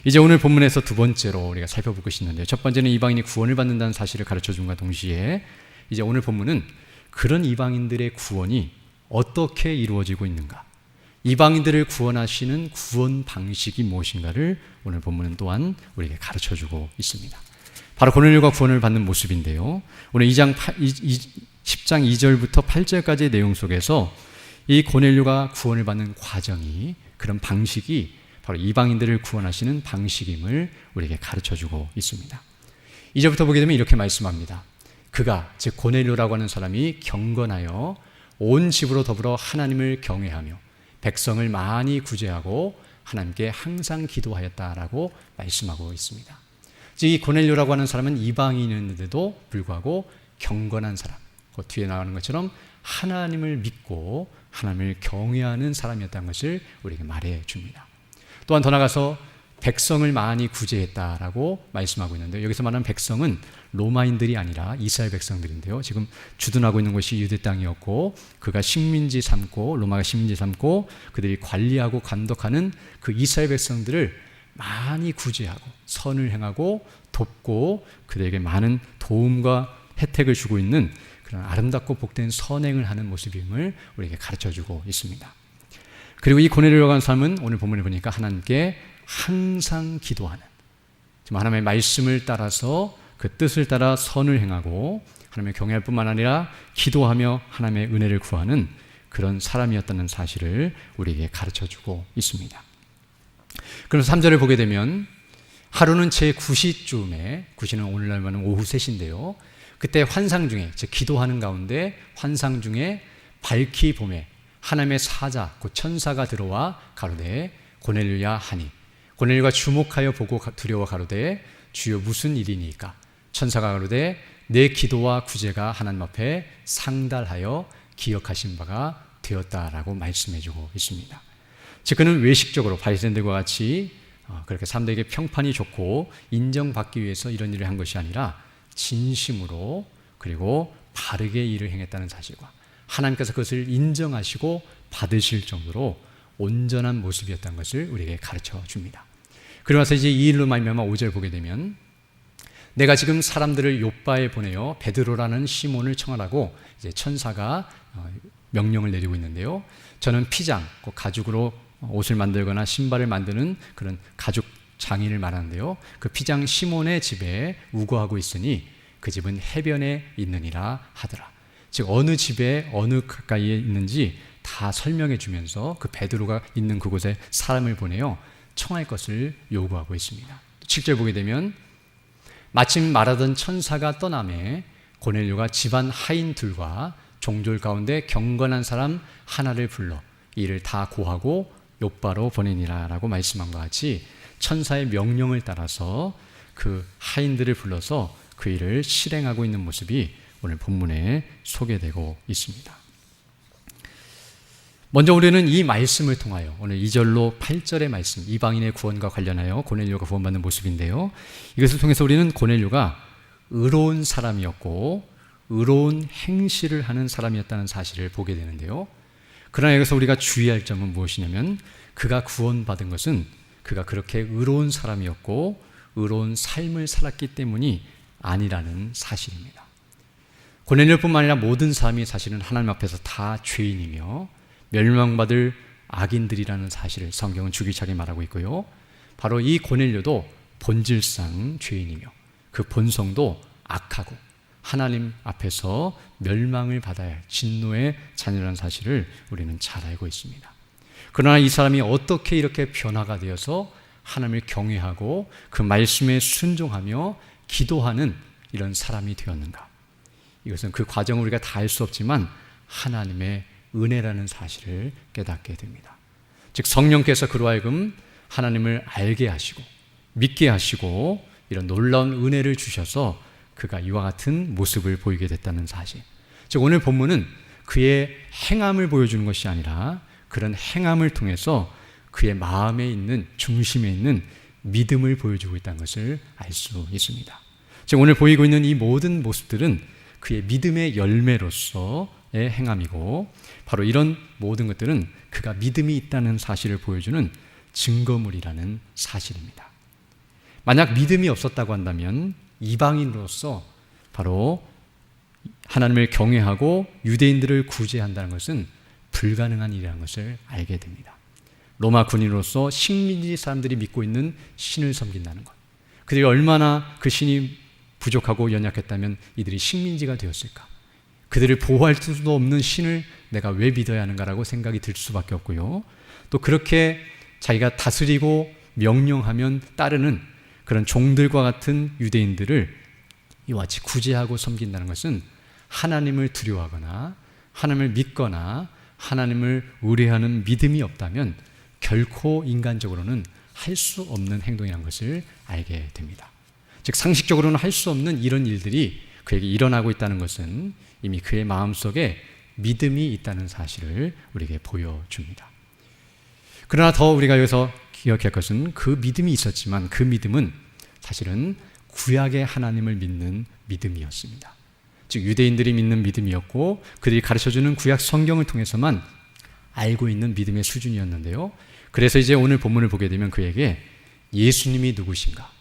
이제 오늘 본문에서 두 번째로 우리가 살펴볼 것이 있는데요. 첫 번째는 이방인이 구원을 받는다는 사실을 가르쳐준과 동시에 이제 오늘 본문은 그런 이방인들의 구원이 어떻게 이루어지고 있는가, 이방인들을 구원하시는 구원 방식이 무엇인가를 오늘 본문은 또한 우리에게 가르쳐주고 있습니다. 바로 고넬료가 구원을 받는 모습인데요. 오늘 10장 2절부터 8절까지의 내용 속에서 이 고넬료가 구원을 받는 과정이, 그런 방식이 바로 이방인들을 구원하시는 방식임을 우리에게 가르쳐주고 있습니다. 이제부터 보게 되면 이렇게 말씀합니다. 그가, 즉 고넬료라고 하는 사람이 경건하여 온 집으로 더불어 하나님을 경외하며 백성을 많이 구제하고 하나님께 항상 기도하였다라고 말씀하고 있습니다. 즉 이 고넬료라고 하는 사람은 이방인인데도 불구하고 경건한 사람, 그 뒤에 나가는 것처럼 하나님을 믿고 하나님을 경외하는 사람이었다는 것을 우리에게 말해 줍니다. 또한 더 나가서 백성을 많이 구제했다라고 말씀하고 있는데, 여기서 말하는 백성은 로마인들이 아니라 이스라엘 백성들인데요. 지금 주둔하고 있는 곳이 유대 땅이었고, 그가 식민지 삼고, 로마가 식민지 삼고 그들이 관리하고 감독하는 그 이스라엘 백성들을 많이 구제하고 선을 행하고 돕고 그들에게 많은 도움과 혜택을 주고 있는 그런 아름답고 복된 선행을 하는 모습임을 우리에게 가르쳐주고 있습니다. 그리고 이 고넬료라고 하는 사람은 오늘 본문에 보니까 하나님께 항상 기도하는, 하나님의 말씀을 따라서 그 뜻을 따라 선을 행하고 하나님의 경외할 뿐만 아니라 기도하며 하나님의 은혜를 구하는 그런 사람이었다는 사실을 우리에게 가르쳐주고 있습니다. 그래서 3절을 보게 되면 하루는 제 9시쯤에, 9시는 오늘날 말하는 오후 3시인데요. 그때 환상 중에, 즉 기도하는 가운데 환상 중에 밝히 봄에 하나님의 사자, 곧 천사가 들어와 가로되 고넬료야 하니, 고넬료가 주목하여 보고 두려워 가로되 주여 무슨 일이니까? 천사가 가로되 내 기도와 구제가 하나님 앞에 상달하여 기억하신 바가 되었다라고 말씀해주고 있습니다. 즉 그는 외식적으로 바리새인들과 같이 그렇게 사람들에게 평판이 좋고 인정받기 위해서 이런 일을 한 것이 아니라 진심으로 그리고 바르게 일을 행했다는 사실과 하나님께서 그것을 인정하시고 받으실 정도로 온전한 모습이었다는 것을 우리에게 가르쳐 줍니다. 그러고 나서 이제 이 일로 말미암아 5절 보게 되면 내가 지금 사람들을 욥바에 보내어 베드로라는 시몬을 청하라고 이제 천사가 명령을 내리고 있는데요. 저는 피장, 가죽으로 옷을 만들거나 신발을 만드는 그런 가죽 장인을 말하는데요. 그 피장 시몬의 집에 우거하고 있으니 그 집은 해변에 있느니라 하더라. 즉 어느 집에 어느 가까이에 있는지 다 설명해 주면서 그 베드로가 있는 그곳에 사람을 보내어 청할 것을 요구하고 있습니다. 7절 보게 되면 마침 말하던 천사가 떠나매 고넬료가 집안 하인들과 종졸 가운데 경건한 사람 하나를 불러 이를 다 고하고 욥바로 보내니라 라고 말씀한 것 같이 천사의 명령을 따라서 그 하인들을 불러서 그 일을 실행하고 있는 모습이 오늘 본문에 소개되고 있습니다. 먼저 우리는 이 말씀을 통하여 오늘 2절로 8절의 말씀, 이방인의 구원과 관련하여 고넬료가 구원받는 모습인데요. 이것을 통해서 우리는 고넬료가 의로운 사람이었고 의로운 행실을 하는 사람이었다는 사실을 보게 되는데요. 그러나 여기서 우리가 주의할 점은 무엇이냐면 그가 구원받은 것은 그가 그렇게 의로운 사람이었고 의로운 삶을 살았기 때문이 아니라는 사실입니다. 고넬료뿐만 아니라 모든 사람이 사실은 하나님 앞에서 다 죄인이며 멸망받을 악인들이라는 사실을 성경은 주기차게 말하고 있고요. 바로 이 고넬료도 본질상 죄인이며 그 본성도 악하고 하나님 앞에서 멸망을 받아야 할 진노의 자녀라는 사실을 우리는 잘 알고 있습니다. 그러나 이 사람이 어떻게 이렇게 변화가 되어서 하나님을 경외하고 그 말씀에 순종하며 기도하는 이런 사람이 되었는가? 이것은 그 과정을 우리가 다 알 수 없지만 하나님의 은혜라는 사실을 깨닫게 됩니다. 즉 성령께서 그로 하여금 하나님을 알게 하시고 믿게 하시고 이런 놀라운 은혜를 주셔서 그가 이와 같은 모습을 보이게 됐다는 사실. 즉 오늘 본문은 그의 행함을 보여주는 것이 아니라 그런 행함을 통해서 그의 마음에 있는 중심에 있는 믿음을 보여주고 있다는 것을 알 수 있습니다. 즉 오늘 보이고 있는 이 모든 모습들은 그의 믿음의 열매로서의 행함이고 바로 이런 모든 것들은 그가 믿음이 있다는 사실을 보여주는 증거물이라는 사실입니다. 만약 믿음이 없었다고 한다면 이방인으로서 바로 하나님을 경외하고 유대인들을 구제한다는 것은 불가능한 일이라는 것을 알게 됩니다. 로마 군인으로서 식민지 사람들이 믿고 있는 신을 섬긴다는 것, 그들이 얼마나 그 신이 부족하고 연약했다면 이들이 식민지가 되었을까? 그들을 보호할 수도 없는 신을 내가 왜 믿어야 하는가라고 생각이 들 수밖에 없고요. 또 그렇게 자기가 다스리고 명령하면 따르는 그런 종들과 같은 유대인들을 이와 같이 구제하고 섬긴다는 것은 하나님을 두려워하거나 하나님을 믿거나 하나님을 의뢰하는 믿음이 없다면 결코 인간적으로는 할 수 없는 행동이라는 것을 알게 됩니다. 즉 상식적으로는 할 수 없는 이런 일들이 그에게 일어나고 있다는 것은 이미 그의 마음속에 믿음이 있다는 사실을 우리에게 보여줍니다. 그러나 더 우리가 여기서 기억할 것은 그 믿음이 있었지만 그 믿음은 사실은 구약의 하나님을 믿는 믿음이었습니다. 즉 유대인들이 믿는 믿음이었고 그들이 가르쳐주는 구약 성경을 통해서만 알고 있는 믿음의 수준이었는데요. 그래서 이제 오늘 본문을 보게 되면 그에게 예수님이 누구신가?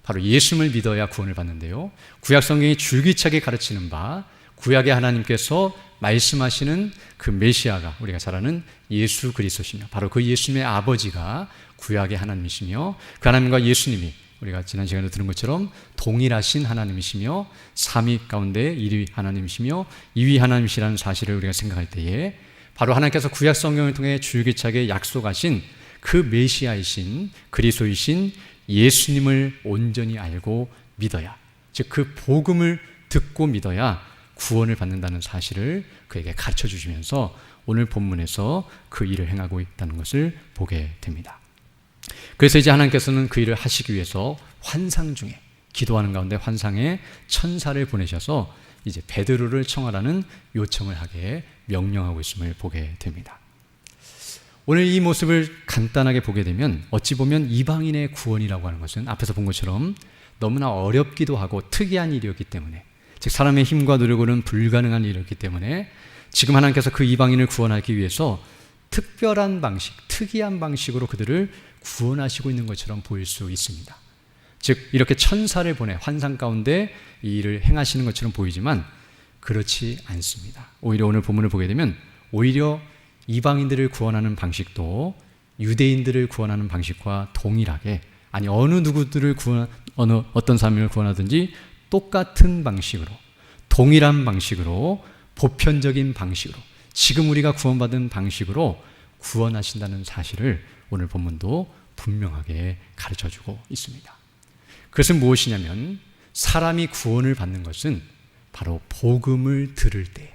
바로 예수님을 믿어야 구원을 받는데요. 구약 성경이 줄기차게 가르치는 바 구약의 하나님께서 말씀하시는 그 메시아가 우리가 잘 아는 예수 그리스도시며 바로 그 예수님의 아버지가 구약의 하나님이시며 그 하나님과 예수님이 우리가 지난 시간에 들은 것처럼 동일하신 하나님이시며 삼위 가운데 1위 하나님이시며 2위 하나님이시라는 사실을 우리가 생각할 때에 바로 하나님께서 구약 성경을 통해 줄기차게 약속하신 그 메시아이신 그리스도이신 예수님을 온전히 알고 믿어야, 즉 그 복음을 듣고 믿어야 구원을 받는다는 사실을 그에게 가르쳐 주시면서 오늘 본문에서 그 일을 행하고 있다는 것을 보게 됩니다. 그래서 이제 하나님께서는 그 일을 하시기 위해서 환상 중에 기도하는 가운데 환상에 천사를 보내셔서 이제 베드로를 청하라는 요청을 하게 명령하고 있음을 보게 됩니다. 오늘 이 모습을 간단하게 보게 되면 어찌 보면 이방인의 구원이라고 하는 것은 앞에서 본 것처럼 너무나 어렵기도 하고 특이한 일이었기 때문에, 즉 사람의 힘과 노력으로는 불가능한 일이었기 때문에 지금 하나님께서 그 이방인을 구원하기 위해서 특별한 방식, 특이한 방식으로 그들을 구원하시고 있는 것처럼 보일 수 있습니다. 즉 이렇게 천사를 보내 환상 가운데 이 일을 행하시는 것처럼 보이지만 그렇지 않습니다. 오히려 오늘 본문을 보게 되면 오히려 이방인들을 구원하는 방식도 유대인들을 구원하는 방식과 동일하게, 아니 어느 누구들을 어떤 사람을 구원하든지 똑같은 방식으로, 동일한 방식으로, 보편적인 방식으로, 지금 우리가 구원받은 방식으로 구원하신다는 사실을 오늘 본문도 분명하게 가르쳐주고 있습니다. 그것은 무엇이냐면 사람이 구원을 받는 것은 바로 복음을 들을 때,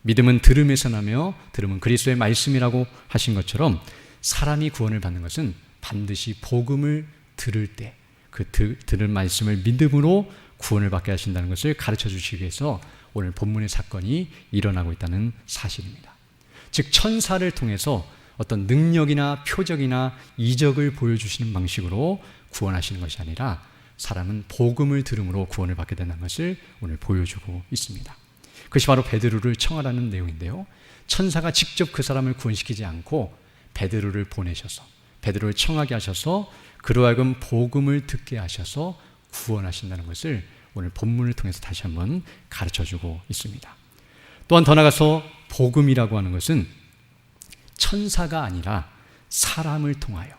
믿음은 들음에서 나며 들음은 그리스도의 말씀이라고 하신 것처럼 사람이 구원을 받는 것은 반드시 복음을 들을 때 그 들은 말씀을 믿음으로 구원을 받게 하신다는 것을 가르쳐 주시기 위해서 오늘 본문의 사건이 일어나고 있다는 사실입니다. 즉 천사를 통해서 어떤 능력이나 표적이나 이적을 보여주시는 방식으로 구원하시는 것이 아니라 사람은 복음을 들음으로 구원을 받게 된다는 것을 오늘 보여주고 있습니다. 그것이 바로 베드로를 청하라는 내용인데요. 천사가 직접 그 사람을 구원시키지 않고 베드로를 보내셔서 베드로를 청하게 하셔서 그로 하여금 복음을 듣게 하셔서 구원하신다는 것을 오늘 본문을 통해서 다시 한번 가르쳐주고 있습니다. 또한 더 나아가서 복음이라고 하는 것은 천사가 아니라 사람을 통하여,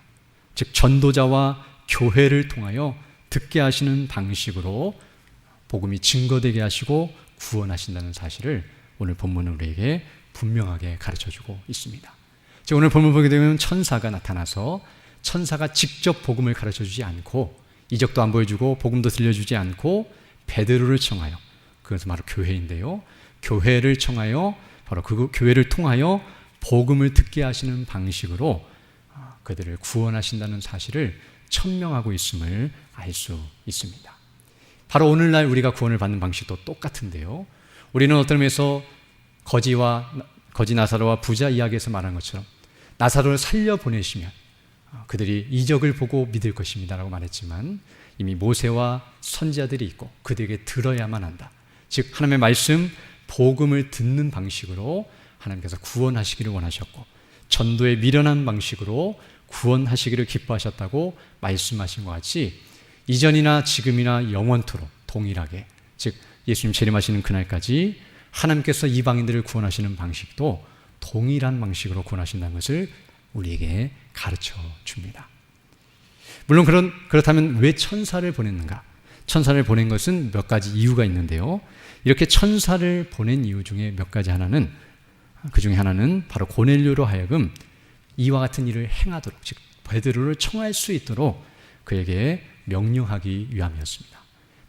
즉 전도자와 교회를 통하여 듣게 하시는 방식으로 복음이 증거되게 하시고 구원하신다는 사실을 오늘 본문은 우리에게 분명하게 가르쳐주고 있습니다. 즉 오늘 본문 보게 되면 천사가 나타나서 천사가 직접 복음을 가르쳐주지 않고 이적도 안 보여주고 복음도 들려주지 않고 베드로를 청하여, 그것은 바로 교회인데요, 교회를 청하여 바로 그 교회를 통하여 복음을 듣게 하시는 방식으로 그들을 구원하신다는 사실을 천명하고 있음을 알 수 있습니다. 바로 오늘날 우리가 구원을 받는 방식도 똑같은데요, 우리는 어떤 의미에서 거지 나사로와 부자 이야기에서 말한 것처럼 나사로를 살려보내시면 그들이 이적을 보고 믿을 것입니다 라고 말했지만 이미 모세와 선지자들이 있고 그들에게 들어야만 한다. 즉 하나님의 말씀, 복음을 듣는 방식으로 하나님께서 구원하시기를 원하셨고 전도에 미련한 방식으로 구원하시기를 기뻐하셨다고 말씀하신 것 같이 이전이나 지금이나 영원토록 동일하게, 즉 예수님 재림하시는 그날까지 하나님께서 이방인들을 구원하시는 방식도 동일한 방식으로 구원하신다는 것을 우리에게 가르쳐 줍니다. 물론 그렇다면 왜 천사를 보냈는가? 천사를 보낸 것은 몇 가지 이유가 있는데요, 이렇게 천사를 보낸 이유 중에 몇 가지 그 중에 하나는 바로 고넬료로 하여금 이와 같은 일을 행하도록, 즉 베드로를 청할 수 있도록 그에게 명령하기 위함이었습니다.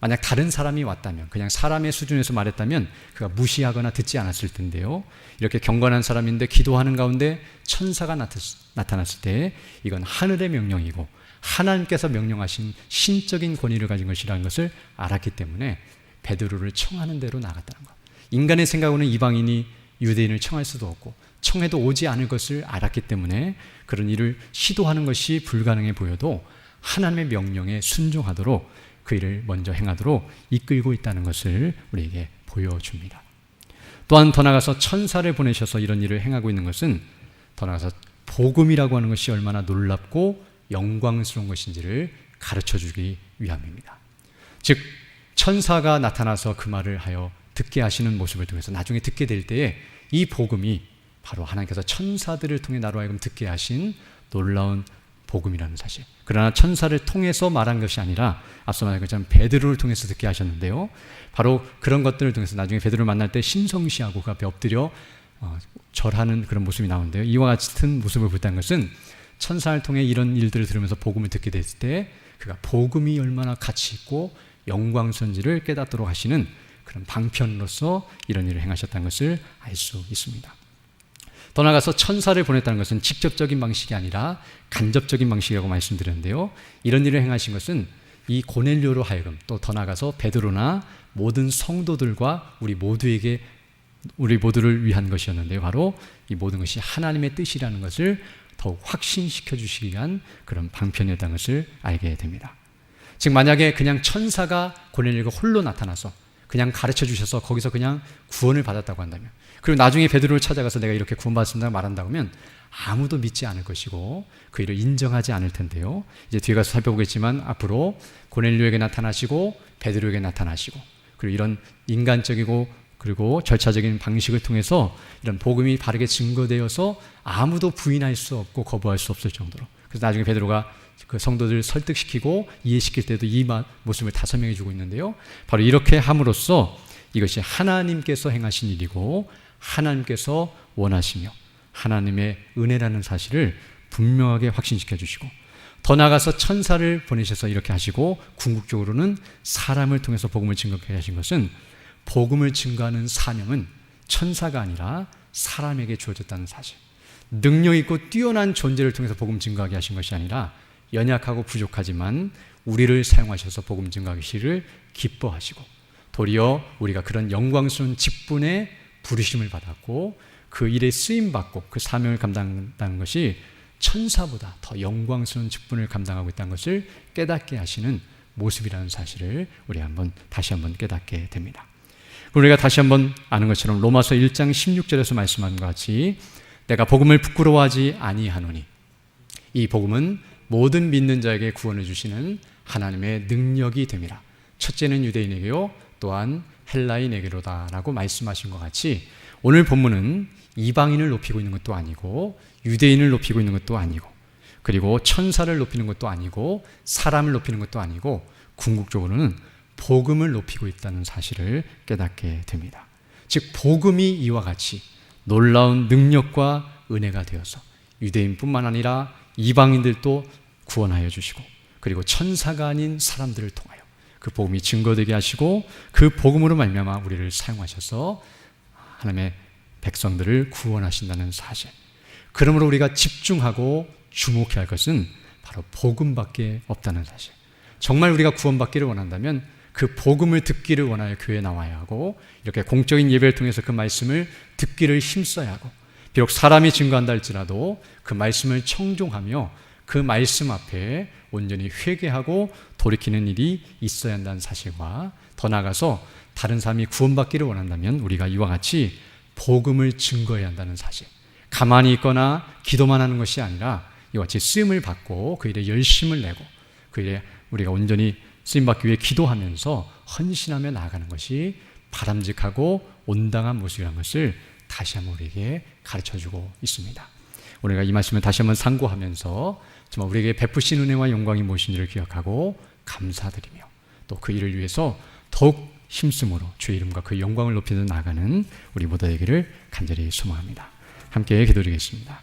만약 다른 사람이 왔다면, 그냥 사람의 수준에서 말했다면 그가 무시하거나 듣지 않았을 텐데요, 이렇게 경건한 사람인데 기도하는 가운데 천사가 나타났을 때 이건 하늘의 명령이고 하나님께서 명령하신 신적인 권위를 가진 것이라는 것을 알았기 때문에 베드로를 청하는 대로 나갔다는 것. 인간의 생각으로는 이방인이 유대인을 청할 수도 없고 청해도 오지 않을 것을 알았기 때문에 그런 일을 시도하는 것이 불가능해 보여도 하나님의 명령에 순종하도록 그 일을 먼저 행하도록 이끌고 있다는 것을 우리에게 보여줍니다. 또한 더 나아가서 천사를 보내셔서 이런 일을 행하고 있는 것은 더 나아가서 복음이라고 하는 것이 얼마나 놀랍고 영광스러운 것인지를 가르쳐주기 위함입니다. 즉 천사가 나타나서 그 말을 하여 듣게 하시는 모습을 통해서 나중에 듣게 될 때에 이 복음이 바로 하나님께서 천사들을 통해 나로 하여금 듣게 하신 놀라운 복음이라는 사실. 그러나 천사를 통해서 말한 것이 아니라 앞서 말한 것처럼 베드로를 통해서 듣게 하셨는데요, 바로 그런 것들을 통해서 나중에 베드로를 만날 때 신성시하고 그 앞에 엎드려 절하는 그런 모습이 나오는데요, 이와 같은 모습을 보였다는 것은 천사를 통해 이런 일들을 들으면서 복음을 듣게 됐을 때 그가 복음이 얼마나 가치 있고 영광스러운지를 깨닫도록 하시는 그런 방편으로서 이런 일을 행하셨다는 것을 알 수 있습니다. 더 나아가서 천사를 보냈다는 것은 직접적인 방식이 아니라 간접적인 방식이라고 말씀드렸는데요, 이런 일을 행하신 것은 이 고넬료로 하여금 또 더 나아가서 베드로나 모든 성도들과 우리 모두를 위한 것이었는데요, 바로 이 모든 것이 하나님의 뜻이라는 것을 더욱 확신시켜 주시기 위한 그런 방편이었다는 것을 알게 됩니다. 즉 만약에 그냥 천사가 고넬료가 홀로 나타나서 그냥 가르쳐 주셔서 거기서 그냥 구원을 받았다고 한다면, 그리고 나중에 베드로를 찾아가서 내가 이렇게 구원받았습니다 말한다고 하면 아무도 믿지 않을 것이고 그 일을 인정하지 않을 텐데요, 이제 뒤에 가서 살펴보겠지만 앞으로 고넬료에게 나타나시고 베드로에게 나타나시고 그리고 이런 인간적이고 그리고 절차적인 방식을 통해서 이런 복음이 바르게 증거되어서 아무도 부인할 수 없고 거부할 수 없을 정도로, 그래서 나중에 베드로가 그 성도들을 설득시키고 이해시킬 때도 이 모습을 다 설명해 주고 있는데요, 바로 이렇게 함으로써 이것이 하나님께서 행하신 일이고 하나님께서 원하시며 하나님의 은혜라는 사실을 분명하게 확신시켜 주시고, 더 나아가서 천사를 보내셔서 이렇게 하시고 궁극적으로는 사람을 통해서 복음을 증거하게 하신 것은 복음을 증거하는 사명은 천사가 아니라 사람에게 주어졌다는 사실, 능력 있고 뛰어난 존재를 통해서 복음 증거하게 하신 것이 아니라 연약하고 부족하지만 우리를 사용하셔서 복음 증거하기를 기뻐하시고 도리어 우리가 그런 영광스러운 직분에 부르심을 받았고 그 일에 쓰임받고 그 사명을 감당한다는 것이 천사보다 더 영광스러운 직분을 감당하고 있다는 것을 깨닫게 하시는 모습이라는 사실을 우리 다시 한번 깨닫게 됩니다. 우리가 다시 한번 아는 것처럼 로마서 1장 16절에서 말씀한 것 같이 내가 복음을 부끄러워하지 아니하노니, 이 복음은 모든 믿는 자에게 구원을 주시는 하나님의 능력이 됨이라. 첫째는 유대인에게요 또한 헬라인에게로다 라고 말씀하신 것 같이 오늘 본문은 이방인을 높이고 있는 것도 아니고 유대인을 높이고 있는 것도 아니고 그리고 천사를 높이는 것도 아니고 사람을 높이는 것도 아니고 궁극적으로는 복음을 높이고 있다는 사실을 깨닫게 됩니다. 즉 복음이 이와 같이 놀라운 능력과 은혜가 되어서 유대인뿐만 아니라 이방인들도 구원하여 주시고 그리고 천사가 아닌 사람들을 통하여 그 복음이 증거되게 하시고 그 복음으로 말미암아 우리를 사용하셔서 하나님의 백성들을 구원하신다는 사실. 그러므로 우리가 집중하고 주목해야 할 것은 바로 복음밖에 없다는 사실. 정말 우리가 구원받기를 원한다면 그 복음을 듣기를 원하여 교회에 나와야 하고 이렇게 공적인 예배를 통해서 그 말씀을 듣기를 힘써야 하고 비록 사람이 증거한다 할지라도 그 말씀을 청종하며 그 말씀 앞에 온전히 회개하고 돌이키는 일이 있어야 한다는 사실과 더 나아가서 다른 사람이 구원받기를 원한다면 우리가 이와 같이 복음을 증거해야 한다는 사실. 가만히 있거나 기도만 하는 것이 아니라 이와 같이 쓰임을 받고 그 일에 열심을 내고 그 일에 우리가 온전히 쓰임받기 위해 기도하면서 헌신하며 나아가는 것이 바람직하고 온당한 모습이라는 것을 다시 한번 우리에게 가르쳐주고 있습니다. 우리가 이 말씀을 다시 한번 상고하면서 정말 우리에게 베푸신 은혜와 영광이 무엇인지를 기억하고 감사드리며 또 그 일을 위해서 더욱 힘쓰므로 주의 이름과 그 영광을 높이며 나아가는 우리 모두 되기를 간절히 소망합니다. 함께 기도드리겠습니다.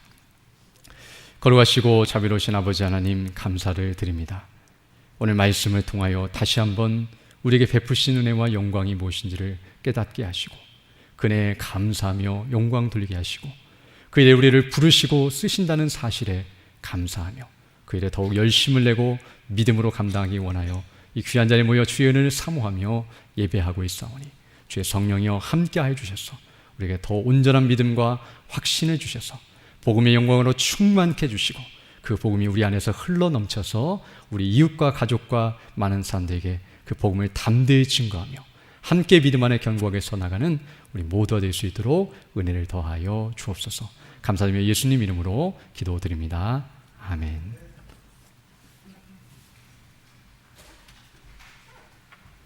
거룩하시고 자비로우신 아버지 하나님, 감사를 드립니다. 오늘 말씀을 통하여 다시 한번 우리에게 베푸신 은혜와 영광이 무엇인지를 깨닫게 하시고 그네에 감사하며 영광 돌리게 하시고 그 일에 우리를 부르시고 쓰신다는 사실에 감사하며 그 일에 더욱 열심을 내고 믿음으로 감당하기 원하여 이 귀한 자리에 모여 주의 은혜를 사모하며 예배하고 있사오니 주의 성령이여 함께하여 주셔서 우리에게 더 온전한 믿음과 확신을 주셔서 복음의 영광으로 충만케 해주시고 그 복음이 우리 안에서 흘러넘쳐서 우리 이웃과 가족과 많은 사람들에게 그 복음을 담대히 증거하며 함께 믿음 안에 견고하게 서나가는 우리 모두가 될 수 있도록 은혜를 더하여 주옵소서. 감사드리며 예수님 이름으로 기도드립니다. 아멘.